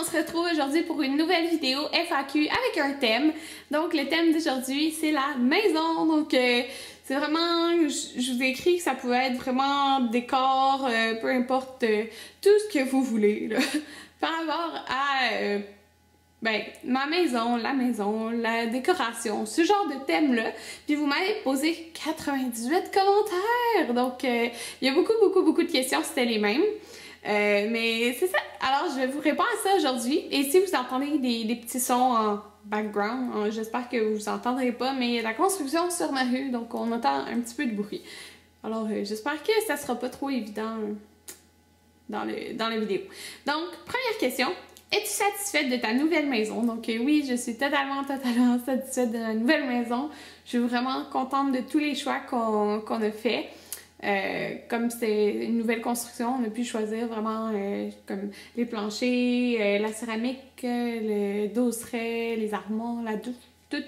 on se retrouve aujourd'hui pour une nouvelle vidéo FAQ avec un thème. Donc le thème d'aujourd'hui c'est la maison. Donc c'est vraiment, je vous ai écrit que ça pouvait être vraiment décor, peu importe tout ce que vous voulez là, par rapport à ma maison, la décoration, ce genre de thème-là. Puis vous m'avez posé 98 commentaires. Donc il y a beaucoup de questions, c'était les mêmes. Mais c'est ça. Alors, je vais vous répondre à ça aujourd'hui. Et si vous entendez des petits sons en background, j'espère que vous entendrez pas, mais il y a la construction sur ma rue, donc on entend un petit peu de bruit. Alors, j'espère que ça sera pas trop évident dans la vidéo. Donc, première question. Es-tu satisfaite de ta nouvelle maison? Donc oui, je suis totalement satisfaite de la nouvelle maison. Je suis vraiment contente de tous les choix qu'on a fait. Comme c'était une nouvelle construction, on a pu choisir vraiment comme les planchers, la céramique, le dosseret, les armoires, la douche, tout.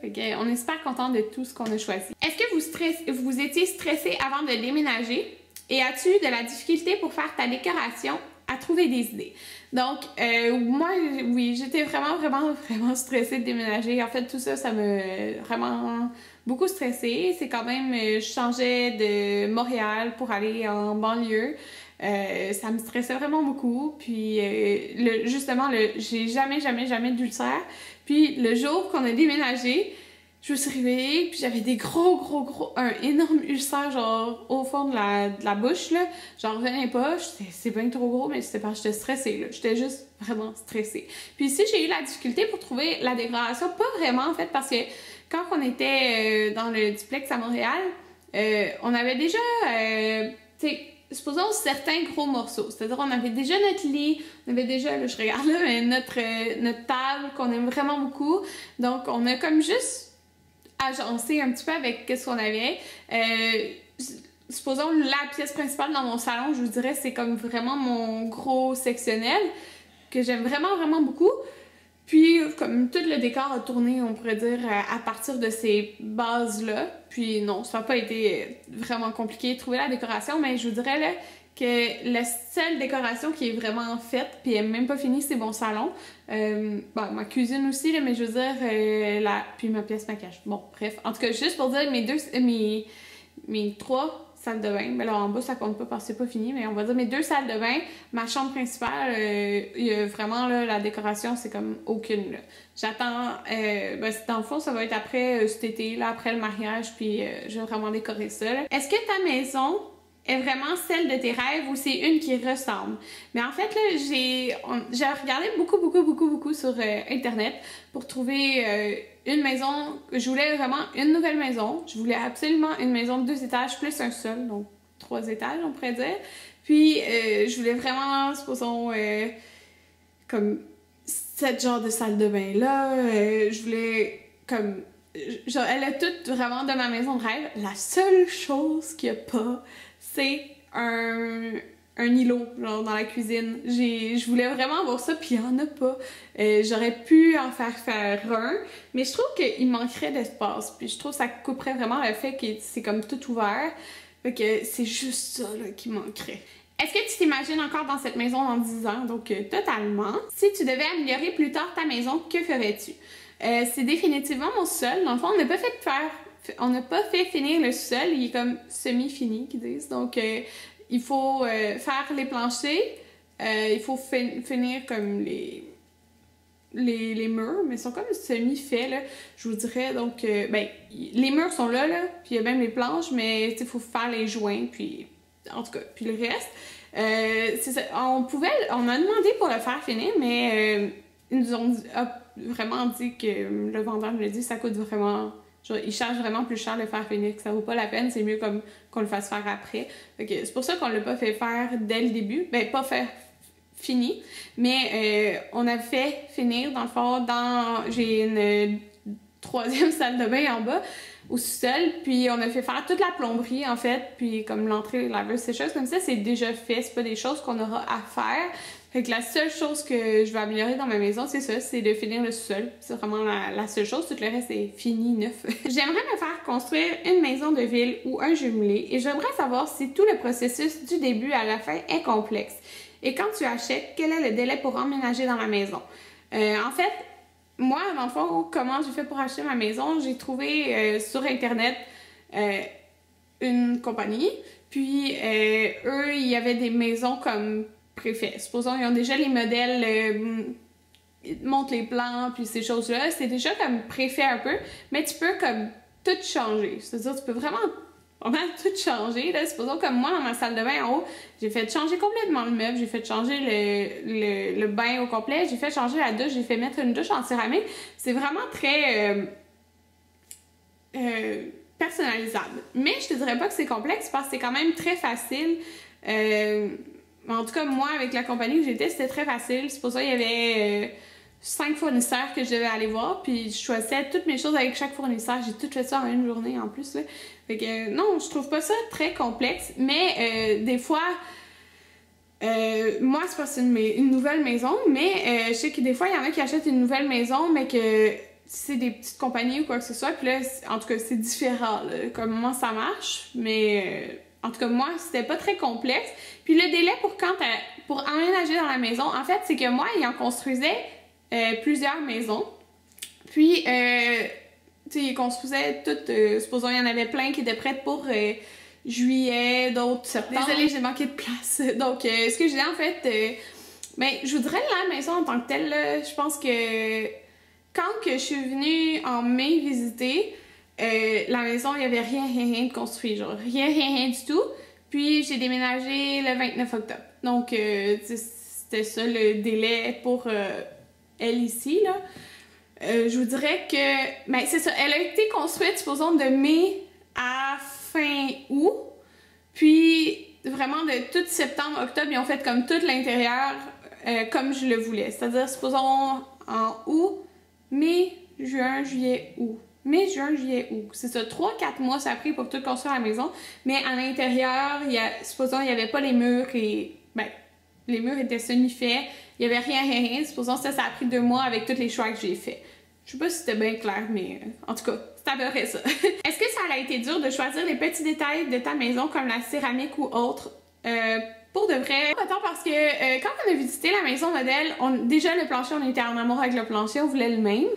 Fait que, on est super content de tout ce qu'on a choisi. Est-ce que vous étiez stressé avant de déménager? Et as-tu eu de la difficulté pour faire ta décoration à trouver des idées? Donc, moi, oui, j'étais vraiment stressée de déménager. En fait, tout ça, ça m'a vraiment beaucoup stressée. C'est quand même, je changeais de Montréal pour aller en banlieue. Ça me stressait vraiment beaucoup. Puis, justement, j'ai jamais d'ulcère. Puis, le jour qu'on a déménagé, je me suis réveillée, puis j'avais des un énorme ulcère, genre, au fond de la bouche, là. J'en revenais pas, c'est bien trop gros, mais c'était parce que j'étais stressée, là. J'étais juste vraiment stressée. Puis ici, j'ai eu la difficulté pour trouver la décoration, pas vraiment, en fait, parce que quand on était dans le duplex à Montréal, on avait déjà, tu sais, supposons certains gros morceaux. C'est-à-dire, on avait déjà notre lit, on avait déjà, là, je regarde là, mais notre table qu'on aime vraiment beaucoup. Donc, on a comme juste agencé un petit peu avec ce qu'on avait. Supposons la pièce principale dans mon salon, je vous dirais, c'est comme vraiment mon gros sectionnel que j'aime vraiment beaucoup. Puis, comme tout le décor a tourné, on pourrait dire, à partir de ces bases-là. Puis non, ça n'a pas été vraiment compliqué de trouver la décoration, mais je vous dirais là, que la seule décoration qui est vraiment faite, puis elle n'est même pas finie, c'est mon salon. Ma cuisine aussi, là, mais je veux dire, puis ma pièce maquillage. Bon, bref. En tout cas, juste pour dire, mes trois salles de bain, mais là en bas ça compte pas parce que c'est pas fini, mais on va dire mes deux salles de bain, ma chambre principale, il y a vraiment là, la décoration, c'est comme aucune. J'attends, dans le fond ça va être après cet été, là, après le mariage, puis je vais vraiment décorer ça. Est-ce que ta maison est vraiment celle de tes rêves ou c'est une qui ressemble? Mais en fait, là, j'ai regardé beaucoup sur Internet pour trouver une maison. Je voulais vraiment une nouvelle maison. Je voulais absolument une maison de 2 étages plus un sol, donc 3 étages, on pourrait dire. Puis, je voulais vraiment, supposons, comme cette genre de salle de bain-là. Je voulais, comme... Genre, elle a tout vraiment de ma maison de rêve. La seule chose qu'il n'y a pas, c'est un îlot genre dans la cuisine. Je voulais vraiment avoir ça, puis il n'y en a pas. J'aurais pu en faire un, mais je trouve qu'il manquerait d'espace. Puis je trouve que ça couperait vraiment le fait que c'est comme tout ouvert. Fait que c'est juste ça là, qui manquerait. Est-ce que tu t'imagines encore dans cette maison dans 10 ans? Donc totalement. Si tu devais améliorer plus tard ta maison, que ferais-tu? C'est définitivement mon sol. Dans le fond, on n'a pas fait finir le sol, il est comme semi-fini, qu'ils disent. Donc, il faut faire les planchers, il faut finir comme les murs, mais ils sont comme semi-faits, là, je vous dirais. Donc, les murs sont là, puis il y a même les planches, mais il faut faire les joints, puis en tout cas, puis le reste. C'est ça. On a demandé pour le faire finir, mais ils nous ont vraiment dit que le vendeur nous l'a dit, ça coûte vraiment... Genre, ils chargent vraiment plus cher de le faire finir, que ça vaut pas la peine, c'est mieux comme qu'on le fasse faire après. C'est pour ça qu'on l'a pas fait faire dès le début. Ben, pas faire fini, mais on a fait finir, dans le fond, j'ai une 3e salle de bain en bas, au sous-sol, puis on a fait faire toute la plomberie, en fait, puis comme l'entrée, la laveuse, ces choses comme ça, c'est déjà fait, c'est pas des choses qu'on aura à faire. Fait que la seule chose que je vais améliorer dans ma maison, c'est ça, c'est de finir le sous-sol. C'est vraiment la seule chose, tout le reste est fini, neuf. J'aimerais me faire construire une maison de ville ou un jumelé et j'aimerais savoir si tout le processus du début à la fin est complexe. Et quand tu achètes, quel est le délai pour emménager dans la maison? En fait, moi, dans le fond, comment j'ai fait pour acheter ma maison? J'ai trouvé sur Internet une compagnie, puis eux, il y avait des maisons comme préfet. Supposons, ils ont déjà les modèles, ils montrent les plans, puis ces choses-là. C'est déjà comme préfet un peu, mais tu peux comme tout changer. C'est-à-dire, tu peux vraiment tout changer. Là. Supposons comme moi, dans ma salle de bain en haut, j'ai fait changer complètement le meuble, j'ai fait changer le bain au complet, j'ai fait changer la douche, j'ai fait mettre une douche en céramique. C'est vraiment très personnalisable. Mais je te dirais pas que c'est complexe parce que c'est quand même très facile. En tout cas, moi, avec la compagnie où j'étais, c'était très facile. C'est pour ça qu'il y avait 5 fournisseurs que je devais aller voir, puis je choisissais toutes mes choses avec chaque fournisseur. J'ai tout fait ça en une journée en plus. Là. Fait que non, je trouve pas ça très complexe, mais des fois, moi, c'est parce que c'est une nouvelle maison, mais je sais que des fois, il y en a qui achètent une nouvelle maison, mais que c'est des petites compagnies ou quoi que ce soit, puis là, en tout cas, c'est différent, là, comment ça marche, mais en tout cas, moi, c'était pas très complexe. Puis le délai pour emménager dans la maison, en fait, c'est que moi, ils en construisaient plusieurs maisons, puis, tu sais, ils construisaient toutes, supposons, il y en avait plein qui étaient prêtes pour juillet, d'autres septembre. Désolée, j'ai manqué de place. Donc, ce que j'ai dit, en fait, ben, je vous dirais la maison en tant que telle, là, je pense que quand que je suis venue en mai visiter, la maison, il n'y avait rien de construit, genre rien du tout. Puis j'ai déménagé le 29 octobre. Donc c'était ça le délai pour elle ici, là. Je vous dirais que, ben c'est ça, elle a été construite, supposons, de mai à fin août. Puis vraiment de tout septembre, octobre, ils ont fait comme tout l'intérieur comme je le voulais. C'est-à-dire, supposons, en août, mai, juin, juillet, août. Mai, juin, juillet, août. C'est ça, 3-4 mois ça a pris pour tout construire la maison. Mais à l'intérieur, supposons, il n'y avait pas les murs et... Ben, les murs étaient semi-faits. Il n'y avait rien. Supposons, ça a pris 2 mois avec tous les choix que j'ai faits. Je sais pas si c'était bien clair, mais en tout cas, c'est à peu près ça. Est-ce que ça a été dur de choisir les petits détails de ta maison comme la céramique ou autre? Pour de vrai, autant parce que quand on a visité la maison modèle, déjà le plancher, on était en amour avec le plancher, on voulait le même.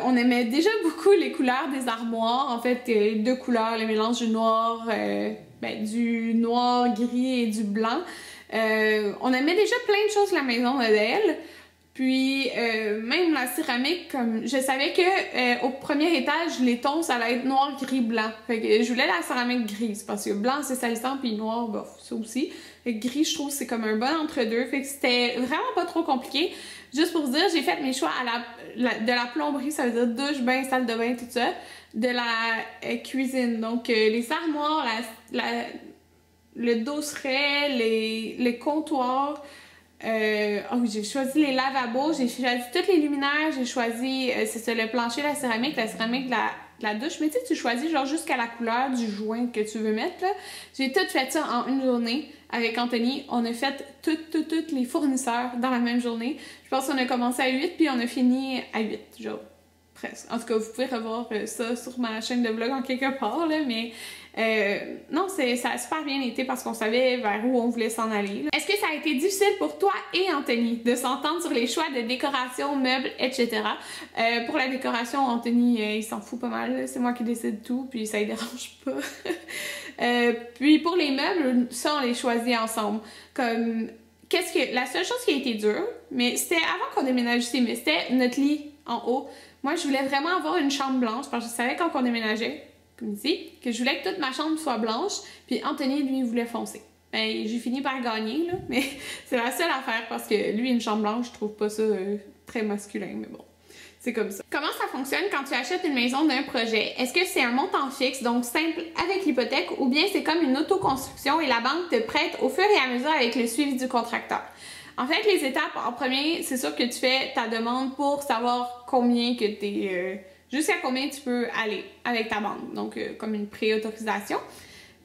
On aimait déjà beaucoup les couleurs des armoires, en fait 2 couleurs, le mélange du noir, du noir, gris et du blanc. On aimait déjà plein de choses la maison modèle. Puis même la céramique, comme je savais que au premier étage, les tons ça allait être noir, gris, blanc. Fait que je voulais la céramique grise parce que blanc c'est salissant puis noir, bof, ça aussi. Fait que gris, je trouve c'est comme un bon entre-deux. Fait que c'était vraiment pas trop compliqué. Juste pour vous dire, j'ai fait mes choix de la plomberie, ça veut dire douche, bain, salle de bain, tout ça. De la cuisine, donc les armoires, le dosseret, les comptoirs. J'ai choisi les lavabos, j'ai choisi tous les luminaires, j'ai choisi, c'est ça, le plancher, la céramique de la douche. Mais tu sais, tu choisis genre jusqu'à la couleur du joint que tu veux mettre, là. J'ai tout fait ça en une journée avec Anthony. On a fait tous les fournisseurs dans la même journée. Je pense qu'on a commencé à 8 puis on a fini à 8, genre. Presque. En tout cas, vous pouvez revoir ça sur ma chaîne de vlog en quelque part, là, mais non, ça a super bien été parce qu'on savait vers où on voulait s'en aller. Est-ce que ça a été difficile pour toi et Anthony de s'entendre sur les choix de décoration, meubles, etc.? Pour la décoration, Anthony, il s'en fout pas mal. C'est moi qui décide tout, puis ça ne dérange pas. Puis pour les meubles, ça, on les choisit ensemble. Comme, la seule chose qui a été dure, mais c'était avant qu'on déménage ici, mais c'était notre lit en haut. Moi, je voulais vraiment avoir une chambre blanche parce que je savais quand on déménageait, comme ici, que je voulais que toute ma chambre soit blanche. Puis Anthony, lui, il voulait foncer. Ben, j'ai fini par gagner, là, mais c'est la seule affaire parce que lui, une chambre blanche, je trouve pas ça très masculin, mais bon. C'est comme ça. Comment ça fonctionne quand tu achètes une maison d'un projet? Est-ce que c'est un montant fixe, donc simple avec l'hypothèque, ou bien c'est comme une autoconstruction et la banque te prête au fur et à mesure avec le suivi du contracteur? En fait, les étapes, en premier, c'est sûr que tu fais ta demande pour savoir combien que t'es... jusqu'à combien tu peux aller avec ta banque. Donc, comme une pré-autorisation.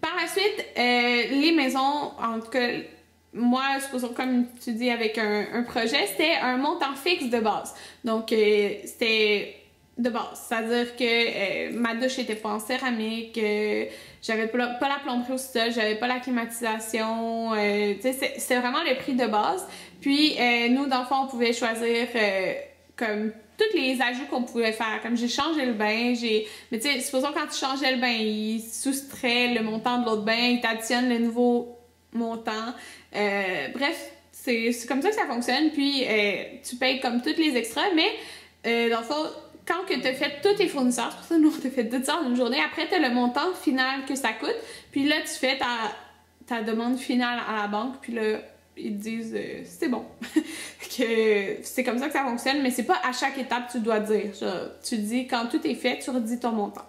Par la suite, les maisons, en tout cas, moi, supposons comme tu dis avec un projet, c'était un montant fixe de base. Donc, c'était de base. C'est-à-dire que ma douche était pas en céramique, j'avais pas la plomberie au sol, j'avais pas la climatisation, tu sais, c'est vraiment le prix de base. Puis nous, dans le fond, on pouvait choisir comme tous les ajouts qu'on pouvait faire. Comme j'ai changé le bain, mais tu sais, supposons quand tu changeais le bain, il soustrait le montant de l'autre bain, il t'additionne le nouveau montant. Bref, c'est comme ça que ça fonctionne. Puis tu payes comme tous les extras, mais dans le fond, quand tu as fait tous tes fournisseurs, c'est pour ça que nous on t'a fait tout ça en une journée, après tu as le montant final que ça coûte, puis là tu fais ta demande finale à la banque, puis là ils te disent c'est bon. Que c'est comme ça que ça fonctionne, mais c'est pas à chaque étape tu dois dire. Genre, tu dis quand tout est fait, tu redis ton montant.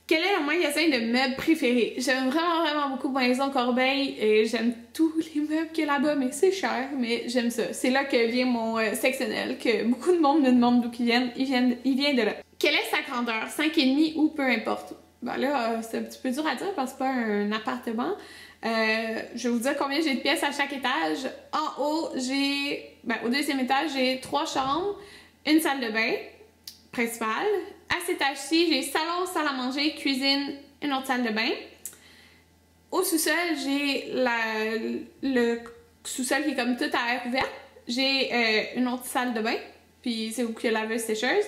Quel est mon magasin de meubles préféré? J'aime vraiment beaucoup Maison Corbeil et j'aime tous les meubles qu'il y a là-bas, mais c'est cher, mais j'aime ça. C'est là que vient mon sectionnel, que beaucoup de monde me demande d'où ils viennent. Il vient de là. Quelle est sa grandeur? 5,5 ou peu importe? Ben là, c'est un petit peu dur à dire parce que c'est pas un appartement. Je vais vous dire combien j'ai de pièces à chaque étage. En haut, au deuxième étage, j'ai 3 chambres, une salle de bain principale. À cet étage-ci, j'ai salon, salle à manger, cuisine, une autre salle de bain. Au sous-sol, j'ai le sous-sol qui est comme tout à air ouvert. J'ai une autre salle de bain, puis c'est où il y a la laveuse sécheuse.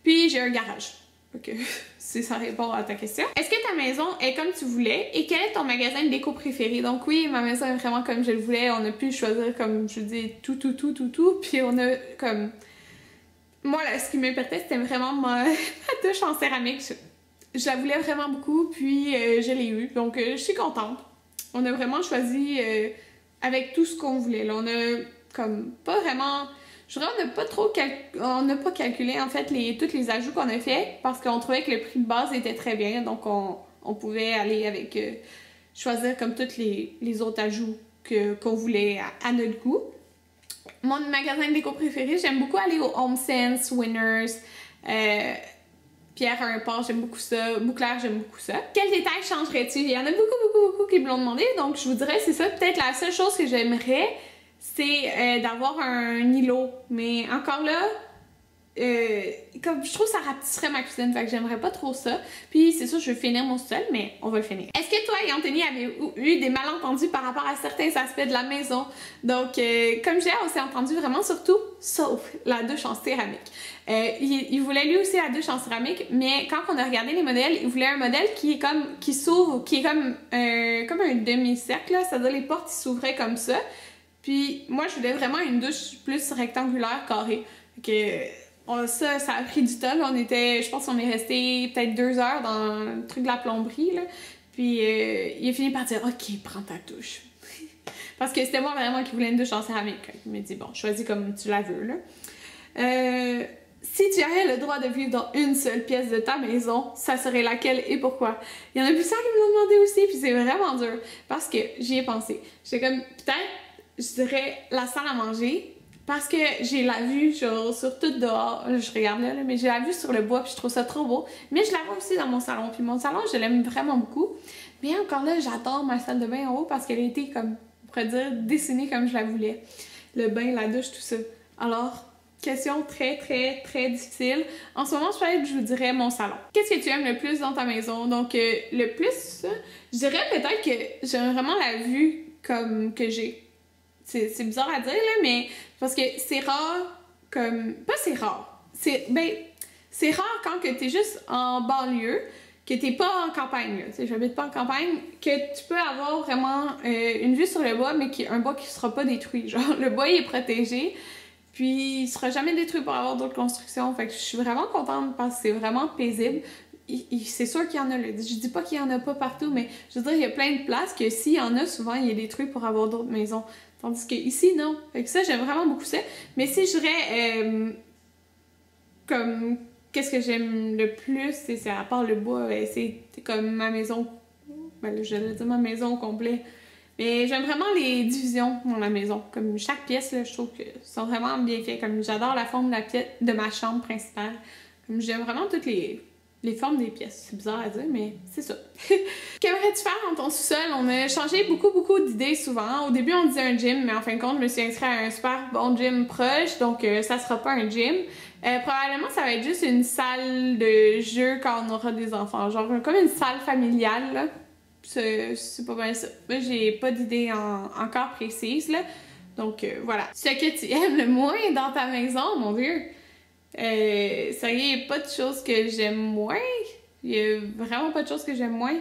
Puis j'ai un garage. Ok, si ça répond à ta question. Est-ce que ta maison est comme tu voulais et quel est ton magasin de déco préféré? Donc oui, ma maison est vraiment comme je le voulais. On a pu choisir comme je dis tout. Puis on a comme... Moi, là, ce qui m'importait, c'était vraiment ma douche en céramique. Je la voulais vraiment beaucoup, puis je l'ai eue. Donc je suis contente. On a vraiment choisi avec tout ce qu'on voulait. Là, on a comme pas vraiment... Je dirais on n'a pas calculé en fait tous les ajouts qu'on a fait parce qu'on trouvait que le prix de base était très bien, donc on pouvait aller avec choisir comme tous les autres ajouts qu'on voulait à notre goût. Mon magasin de déco préféré, j'aime beaucoup aller au HomeSense, Winners, Pierre Import, j'aime beaucoup ça, Bouclair, j'aime beaucoup ça. Quel détail changerais-tu? Il y en a beaucoup qui me l'ont demandé, donc je vous dirais c'est ça, peut-être la seule chose que j'aimerais, c'est d'avoir un îlot. Mais encore là, comme je trouve que ça rapetisserait ma cuisine, fait que j'aimerais pas trop ça. Puis c'est sûr, je vais finir mon sol, mais on va le finir. Est-ce que toi et Anthony avez eu des malentendus par rapport à certains aspects de la maison? Donc, comme je disais, on s'est entendu vraiment surtout, sauf la douche en céramique. Il voulait lui aussi la douche en céramique, mais quand on a regardé les modèles, il voulait un modèle qui s'ouvre, qui est comme un demi-cercle, c'est-à-dire les portes s'ouvraient comme ça. Puis moi, je voulais vraiment une douche plus rectangulaire, carrée. Ça a pris du temps. Là. Je pense qu'on est resté peut-être 2 heures dans le truc de la plomberie. Là. Puis il a fini par dire « Ok, prends ta douche. » Parce que c'était moi vraiment qui voulais une douche en céramique. Il m'a dit « Bon, choisis comme tu la veux. » là. Si tu avais le droit de vivre dans une seule pièce de ta maison, ça serait laquelle et pourquoi? Il y en a plusieurs qui me l'ont demandé aussi, puis c'est vraiment dur. Parce que j'y ai pensé. J'étais comme, peut-être, je dirais la salle à manger, parce que j'ai la vue genre, sur tout dehors. Je regarde là, mais j'ai la vue sur le bois, puis je trouve ça trop beau. Mais je la vois aussi dans mon salon. Puis mon salon, je l'aime vraiment beaucoup. Mais encore là, j'adore ma salle de bain en haut parce qu'elle a été, comme, on pourrait dire, dessinée comme je la voulais. Le bain, la douche, tout ça. Alors, question très difficile. En ce moment, je vous dirais mon salon. Qu'est-ce que tu aimes le plus dans ta maison? Donc, le plus, je dirais peut-être que j'aime vraiment la vue comme que j'ai. C'est bizarre à dire, là, mais parce que c'est rare comme... Pas c'est rare. C'est rare quand que t'es juste en banlieue, que t'es pas en campagne, là. J'habite pas en campagne, que tu peux avoir vraiment une vue sur le bois, mais un bois qui sera pas détruit. Genre, le bois, il est protégé, puis il sera jamais détruit pour avoir d'autres constructions. Fait que je suis vraiment contente parce que c'est vraiment paisible. C'est sûr qu'il y en a, là. Je dis pas qu'il y en a pas partout, mais je veux dire, il y a plein de places que s'il y en a, souvent, il est détruit pour avoir d'autres maisons. Tandis que ici, non. Fait que ça, j'aime vraiment beaucoup ça. Mais si je dirais, comme, qu'est-ce que j'aime le plus, c'est à part le bois, c'est comme ma maison, ben là, j'allais dire ma maison au complet. Mais j'aime vraiment les divisions dans la maison. Comme chaque pièce, là, je trouve que sont vraiment bien faites. Comme j'adore la forme de ma chambre principale. Comme j'aime vraiment toutes les les formes des pièces. C'est bizarre à dire, mais c'est ça. Qu'aimerais-tu faire dans ton sous-sol? On a changé beaucoup d'idées souvent. Au début, on disait un gym, mais en fin de compte, je me suis inscrite à un super bon gym proche, donc ça sera pas un gym. Probablement, ça va être juste une salle de jeu quand on aura des enfants. Genre comme une salle familiale, là. C'est pas mal ça. Moi, j'ai pas d'idée encore précise, là. Donc, voilà. Ce que tu aimes le moins dans ta maison, mon Dieu. Ça y est, il n'y a pas de choses que j'aime moins. Il y a vraiment pas de choses que j'aime moins.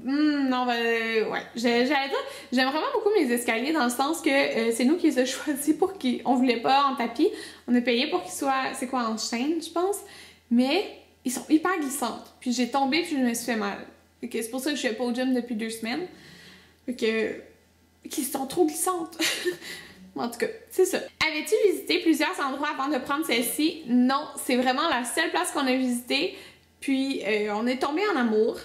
Non, ouais. J'allais dire, j'aime vraiment beaucoup mes escaliers dans le sens que c'est nous qui les avons choisis pour qu'ils... On voulait pas en tapis. On a payé pour qu'ils soient, c'est quoi, en chaîne, je pense. Mais ils sont hyper glissantes. Puis j'ai tombé puis je me suis fait mal. C'est pour ça que je suis pas au gym depuis 2 semaines. Qu'ils sont trop glissantes. En tout cas, c'est ça. Avais-tu visité plusieurs endroits avant de prendre celle-ci? Non, c'est vraiment la seule place qu'on a visitée. Puis on est tombé en amour.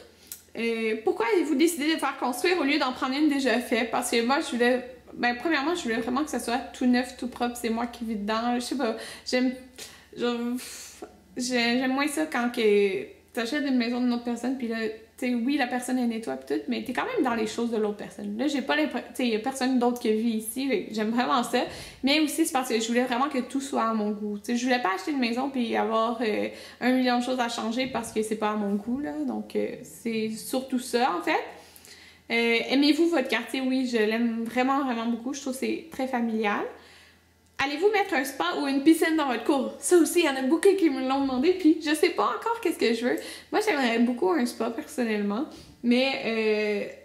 Pourquoi avez-vous décidé de faire construire au lieu d'en prendre une déjà faite? Parce que moi, je voulais... Ben, premièrement, je voulais vraiment que ça soit tout neuf, tout propre. C'est moi qui vis dedans. Je sais pas. J'aime moins ça quand que t'achètes une maison d'une autre personne, puis là, tu sais, oui, la personne elle nettoie pis tout, mais t'es quand même dans les choses de l'autre personne. Là, j'ai pas l'impression, tu sais, y a personne d'autre qui vit ici, j'aime vraiment ça. Mais aussi, c'est parce que je voulais vraiment que tout soit à mon goût. Tu sais, je voulais pas acheter une maison puis avoir 1 million de choses à changer parce que c'est pas à mon goût, là. Donc, c'est surtout ça, en fait. Aimez-vous votre quartier? Oui, je l'aime vraiment beaucoup. Je trouve que c'est très familial. Allez-vous mettre un spa ou une piscine dans votre cour? Ça aussi, il y en a beaucoup qui me l'ont demandé, puis je sais pas encore qu'est-ce que je veux. Moi, j'aimerais beaucoup un spa, personnellement, mais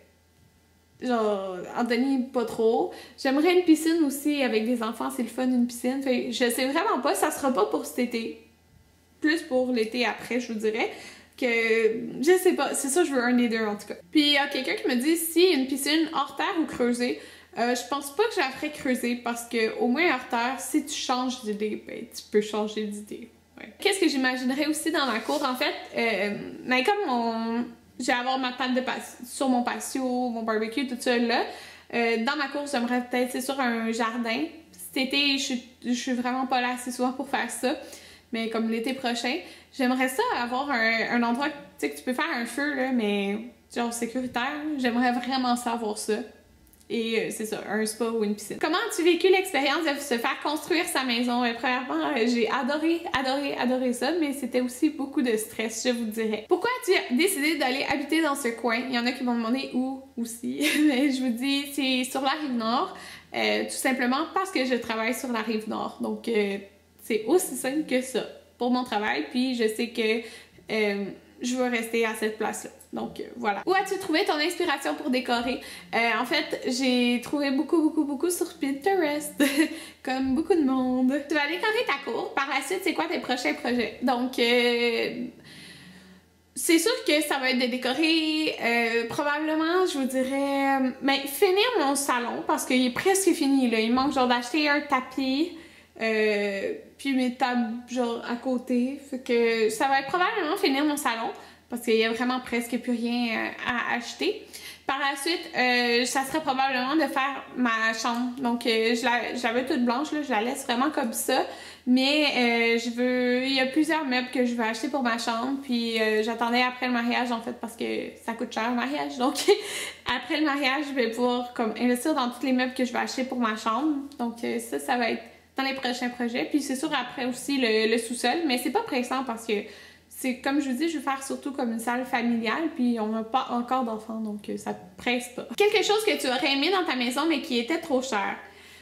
genre, Anthony, pas trop. J'aimerais une piscine aussi, avec des enfants, c'est le fun, une piscine. Fait, je sais vraiment pas, ça sera pas pour cet été. Plus pour l'été après, je vous dirais. Que, je sais pas, c'est ça, je veux un des deux, en tout cas. Puis, il y a quelqu'un qui me dit, si une piscine hors terre ou creusée, je pense pas que je la ferais creuser parce que au moins hors terre, si tu changes d'idée, ben tu peux changer d'idée. Ouais. Qu'est-ce que j'imaginerais aussi dans ma cour? En fait, ben comme je vais avoir ma table sur mon patio, mon barbecue, tout ça là. Dans ma cour, j'aimerais peut-être, c'est sûr, un jardin. Cet été, je suis vraiment pas là assez souvent pour faire ça. Mais comme l'été prochain, j'aimerais ça avoir un endroit, tu sais, que tu peux faire un feu, là, mais genre sécuritaire. J'aimerais vraiment ça avoir ça. Et c'est ça, un spa ou une piscine. Comment as-tu vécu l'expérience de se faire construire sa maison? Premièrement, j'ai adoré ça, mais c'était aussi beaucoup de stress, je vous dirais. Pourquoi as-tu décidé d'aller habiter dans ce coin? Il y en a qui m'ont demandé où aussi, mais je vous dis, c'est sur la Rive-Nord, tout simplement parce que je travaille sur la Rive-Nord. Donc, c'est aussi simple que ça pour mon travail, puis je sais que je veux rester à cette place-là. Donc, voilà. Où as-tu trouvé ton inspiration pour décorer? En fait, j'ai trouvé beaucoup sur Pinterest, comme beaucoup de monde. Tu vas décorer ta cour. Par la suite, c'est quoi tes prochains projets? Donc, c'est sûr que ça va être de décorer, probablement, je vous dirais, mais finir mon salon, parce qu'il est presque fini, là. Il manque genre d'acheter un tapis, puis mes tables genre à côté. Fait que ça va être probablement finir mon salon parce qu'il y a vraiment presque plus rien à acheter. Par la suite, ça serait probablement de faire ma chambre. Donc je la veux toute blanche, là, je la laisse vraiment comme ça. Mais il y a plusieurs meubles que je veux acheter pour ma chambre. Puis j'attendais après le mariage en fait parce que ça coûte cher le mariage. Donc après le mariage, je vais pouvoir comme investir dans tous les meubles que je vais acheter pour ma chambre. Donc ça va être dans les prochains projets. Puis c'est sûr après aussi le sous-sol, mais c'est pas pressant parce que c'est comme je vous dis, je veux faire surtout comme une salle familiale, puis on n'a pas encore d'enfants, donc ça presse pas. Quelque chose que tu aurais aimé dans ta maison mais qui était trop cher.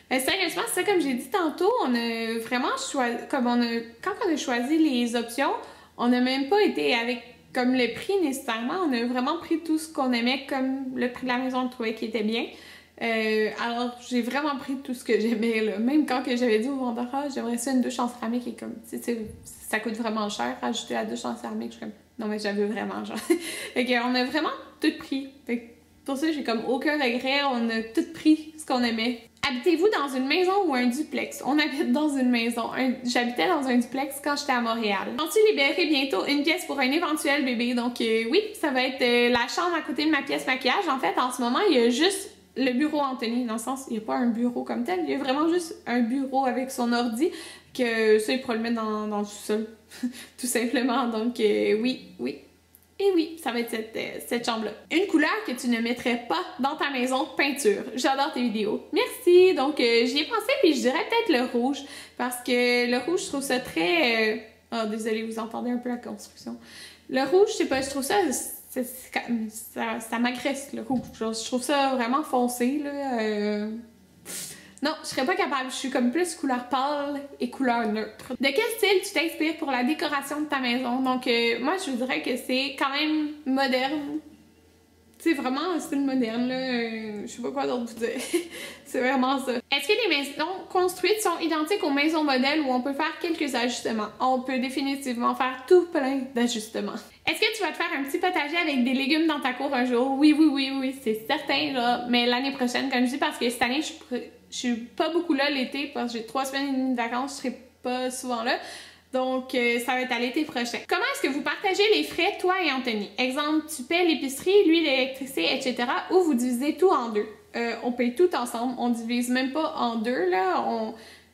Sérieusement, c'est ça, comme j'ai dit tantôt, on a vraiment choisi, quand on a choisi les options, on n'a même pas été avec comme le prix nécessairement, on a vraiment pris tout ce qu'on aimait comme le prix de la maison, on trouvait qui était bien. Alors j'ai vraiment pris tout ce que j'aimais là. Même quand j'avais dit au vendeur, ah, j'aimerais ça une douche en céramique, et comme ça coûte vraiment cher rajouter la douche en céramique, je suis comme non mais j'avais vraiment genre. Fait qu'on a vraiment tout pris. Fait que pour ça j'ai comme aucun regret, on a tout pris ce qu'on aimait. Habitez-vous dans une maison ou un duplex? On habite dans une maison. J'habitais dans un duplex quand j'étais à Montréal. Vont-tu libérer bientôt une pièce pour un éventuel bébé? Donc oui, ça va être la chambre à côté de ma pièce maquillage. En fait, en ce moment, il y a juste le bureau Anthony, dans le sens, il n'y a pas un bureau comme tel, il y a vraiment juste un bureau avec son ordi, que ça, il pourra le mettre dans le sous-sol, tout simplement. Donc, oui, oui. Et oui, ça va être cette chambre-là. Une couleur que tu ne mettrais pas dans ta maison, peinture. J'adore tes vidéos. Merci! Donc, j'y ai pensé, puis je dirais peut-être le rouge, parce que le rouge, je trouve ça très... Oh, désolée, vous entendez un peu la construction. Le rouge, je sais pas, je trouve ça... Ça m'agresse, le rouge. Genre, je trouve ça vraiment foncé, là. Non, je serais pas capable. Je suis comme plus couleur pâle et couleur neutre. De quel style tu t'inspires pour la décoration de ta maison? Donc, moi, je dirais que c'est quand même moderne. C'est vraiment un style moderne, là. Je sais pas quoi d'autre vous dire. C'est vraiment ça. Est-ce que les maisons construites sont identiques aux maisons modèles où on peut faire quelques ajustements? On peut définitivement faire tout plein d'ajustements. Est-ce que tu vas te faire un petit potager avec des légumes dans ta cour un jour? Oui, oui, oui, oui, c'est certain, là. Mais l'année prochaine, comme je dis, parce que cette année, je suis pas beaucoup là l'été, parce que j'ai 3 semaines et demie de vacances, je serai pas souvent là. Donc, ça va être à l'été prochain. Comment est-ce que vous partagez les frais, toi et Anthony? Exemple, tu paies l'épicerie, lui l'électricité, etc. Ou vous divisez tout en deux? On paye tout ensemble, on divise même pas en deux, là.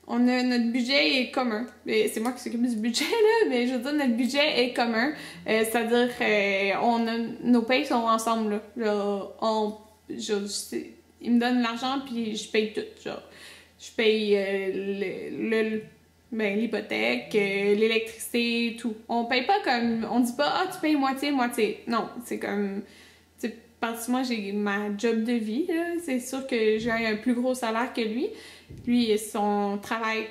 On a notre budget est commun. C'est moi qui s'occupe du budget, là, mais je veux dire, notre budget est commun. C'est-à-dire, nos payes sont ensemble, là. Il me donne l'argent, puis je paye tout, genre. Je paye l'hypothèque, l'électricité, tout. On paye pas comme... On dit pas, ah, tu payes moitié, moitié. Non, c'est comme... Parce que moi, j'ai ma job de vie, là. C'est sûr que j'ai un plus gros salaire que lui. Lui, son travail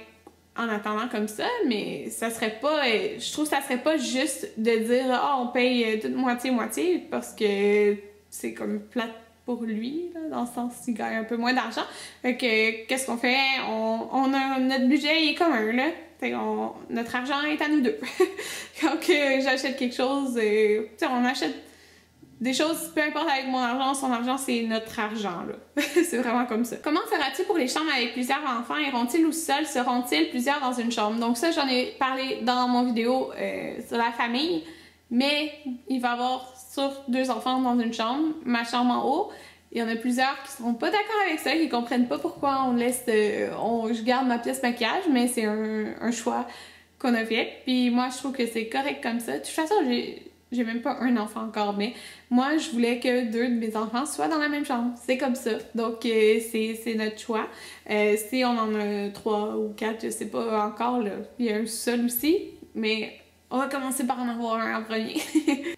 en attendant comme ça, mais ça serait pas... Je trouve que ça serait pas juste de dire, ah, on paye toute moitié-moitié, parce que c'est comme plate pour lui, là, dans le sens qu'il gagne un peu moins d'argent. Fait que, qu'est-ce qu'on fait? On a notre budget, il est commun, là. Fait notre argent est à nous deux. Quand j'achète quelque chose, tu sais, on achète des choses, peu importe avec mon argent, son argent, c'est notre argent, là. C'est vraiment comme ça. Comment feras-tu pour les chambres avec plusieurs enfants? Iront-ils ou seuls? Seront-ils plusieurs dans une chambre? Donc ça, j'en ai parlé dans mon vidéo sur la famille, mais il va y avoir sur 2 enfants dans une chambre, ma chambre en haut. Il y en a plusieurs qui sont pas d'accord avec ça, qui comprennent pas pourquoi on laisse... je garde ma pièce maquillage, mais c'est un choix qu'on a fait. Puis moi, je trouve que c'est correct comme ça. De toute façon, j'ai même pas un enfant encore, mais moi, je voulais que 2 de mes enfants soient dans la même chambre. C'est comme ça. Donc, c'est notre choix. Si on en a 3 ou 4, je sais pas encore, là. Il y a un seul aussi, mais... On va commencer par en avoir un en premier.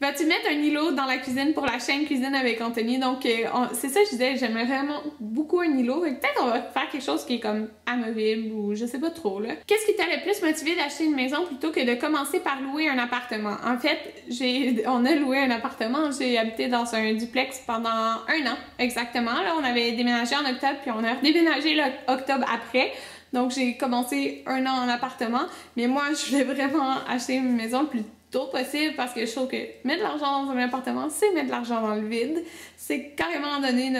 Vas-tu mettre un îlot dans la cuisine pour la chaîne Cuisine avec Anthony? Donc, c'est ça que je disais, j'aimerais vraiment beaucoup un îlot. Peut-être on va faire quelque chose qui est comme amovible ou je sais pas trop, là. Qu'est-ce qui t'a le plus motivé d'acheter une maison plutôt que de commencer par louer un appartement? En fait, on a loué un appartement. J'ai habité dans un duplex pendant 1 an, exactement. Là, on avait déménagé en octobre, puis on a redéménagé l'octobre après. Donc, j'ai commencé 1 an en appartement, mais moi, je voulais vraiment acheter une maison le plus tôt possible parce que je trouve que mettre de l'argent dans un appartement, c'est mettre de l'argent dans le vide. C'est carrément donner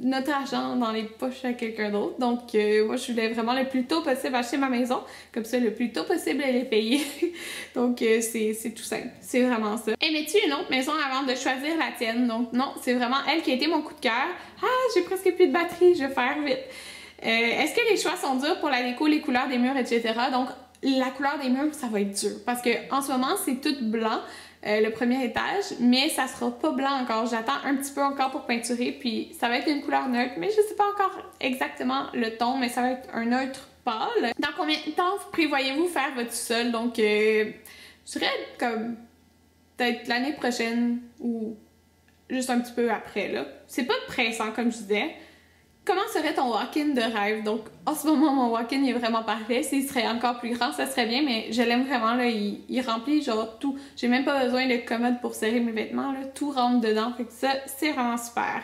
notre argent dans les poches à quelqu'un d'autre. Donc, moi, je voulais vraiment le plus tôt possible acheter ma maison. Comme ça, le plus tôt possible, elle est payée. Donc, c'est tout simple. C'est vraiment ça. Aimais-tu une autre maison avant de choisir la tienne? Donc, non, c'est vraiment elle qui a été mon coup de cœur. Ah, j'ai presque plus de batterie, je vais faire vite. Est-ce que les choix sont durs pour la déco, les couleurs des murs, etc.? Donc, la couleur des murs, ça va être dur. Parce que en ce moment, c'est tout blanc, le premier étage, mais ça sera pas blanc encore. J'attends un petit peu encore pour peinturer, puis ça va être une couleur neutre, mais je sais pas encore exactement le ton, mais ça va être un neutre pâle. Dans combien de temps prévoyez-vous faire votre sol? Donc, je dirais comme peut-être l'année prochaine ou juste un petit peu après, là. C'est pas pressant, comme je disais. Comment serait ton walk-in de rêve? Donc, en ce moment, mon walk-in est vraiment parfait. S'il serait encore plus grand, ça serait bien, mais je l'aime vraiment, là. Il remplit, genre, tout. J'ai même pas besoin de commode pour serrer mes vêtements, là. Tout rentre dedans. Fait que ça, c'est vraiment super.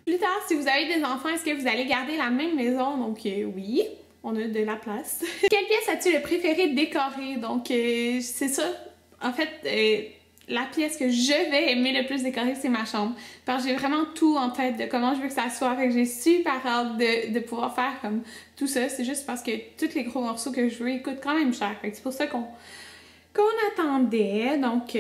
Plus tard, si vous avez des enfants, est-ce que vous allez garder la même maison? Donc, oui, on a de la place. Quelle pièce as-tu le préféré décorer? Donc, c'est ça. En fait, la pièce que je vais aimer le plus décorer, c'est ma chambre. Parce que j'ai vraiment tout en tête de comment je veux que ça soit. Fait que j'ai super hâte de pouvoir faire comme tout ça. C'est juste parce que tous les gros morceaux que je veux, ils coûtent quand même cher. Fait que c'est pour ça qu'on attendait. Donc,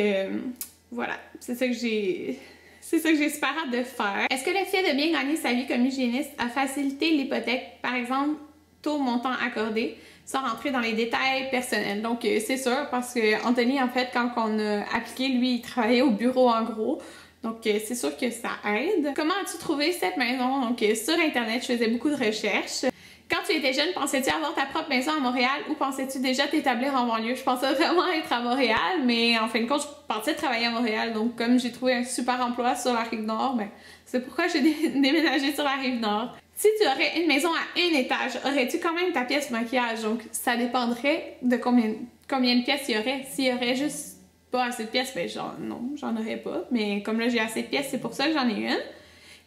voilà. C'est ça que j'ai... c'est ça que j'ai super hâte de faire. Est-ce que le fait de bien gagner sa vie comme hygiéniste a facilité l'hypothèque, par exemple, taux montant accordé, sans rentrer dans les détails personnels? Donc, c'est sûr, parce que Anthony, en fait, quand on a appliqué, lui, il travaillait au bureau en gros. Donc, c'est sûr que ça aide. Comment as-tu trouvé cette maison? Donc, sur Internet, je faisais beaucoup de recherches. Quand tu étais jeune, pensais-tu avoir ta propre maison à Montréal ou pensais-tu déjà t'établir en banlieue? Je pensais vraiment être à Montréal, mais en fin de compte, je pensais travailler à Montréal. Donc, comme j'ai trouvé un super emploi sur la Rive-Nord, ben, c'est pourquoi j'ai déménagé sur la Rive-Nord. Si tu aurais une maison à un étage, aurais-tu quand même ta pièce maquillage? Donc, ça dépendrait de combien de pièces il y aurait. S'il y aurait juste pas assez de pièces, ben genre, non, j'en aurais pas. Mais comme là, j'ai assez de pièces, c'est pour ça que j'en ai une.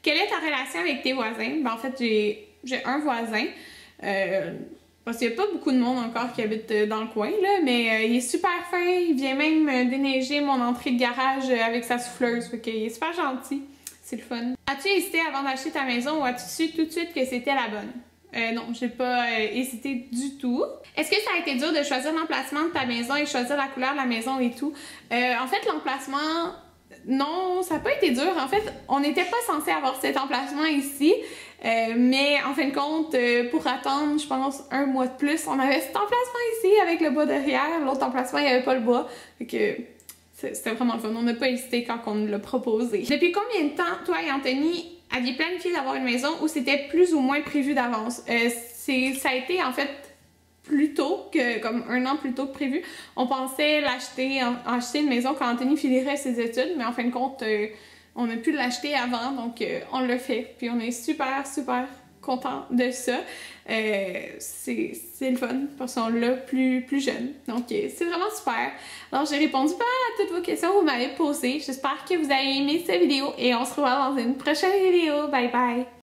Quelle est ta relation avec tes voisins? Ben, en fait, j'ai un voisin. Parce qu'il n'y a pas beaucoup de monde encore qui habite dans le coin, là, mais il est super fin. Il vient même déneiger mon entrée de garage avec sa souffleuse. Fait qu'il est super gentil. C'est le fun. As-tu hésité avant d'acheter ta maison ou as-tu su tout de suite que c'était la bonne? Non, j'ai pas hésité du tout. Est-ce que ça a été dur de choisir l'emplacement de ta maison et choisir la couleur de la maison et tout? En fait, l'emplacement, non, ça n'a pas été dur. En fait, on n'était pas censé avoir cet emplacement ici. Mais en fin de compte, pour attendre, je pense, un mois de plus, on avait cet emplacement ici avec le bois derrière. L'autre emplacement, il n'y avait pas le bois. Fait que c'était vraiment fun. On n'a pas hésité quand on nous l'a proposé. Depuis combien de temps, toi et Anthony, aviez planifié d'avoir une maison ou c'était plus ou moins prévu d'avance? Ça a été en fait plus tôt que, comme un an plus tôt que prévu. On pensait acheter une maison quand Anthony finirait ses études, mais en fin de compte, on a pu l'acheter avant, donc on l'a fait. Puis on est super, super content de ça. C'est le fun parce qu'on l'a plus jeune. Donc c'est vraiment super. Alors j'ai répondu pas à toutes vos questions que vous m'avez posées. J'espère que vous avez aimé cette vidéo et on se revoit dans une prochaine vidéo. Bye bye!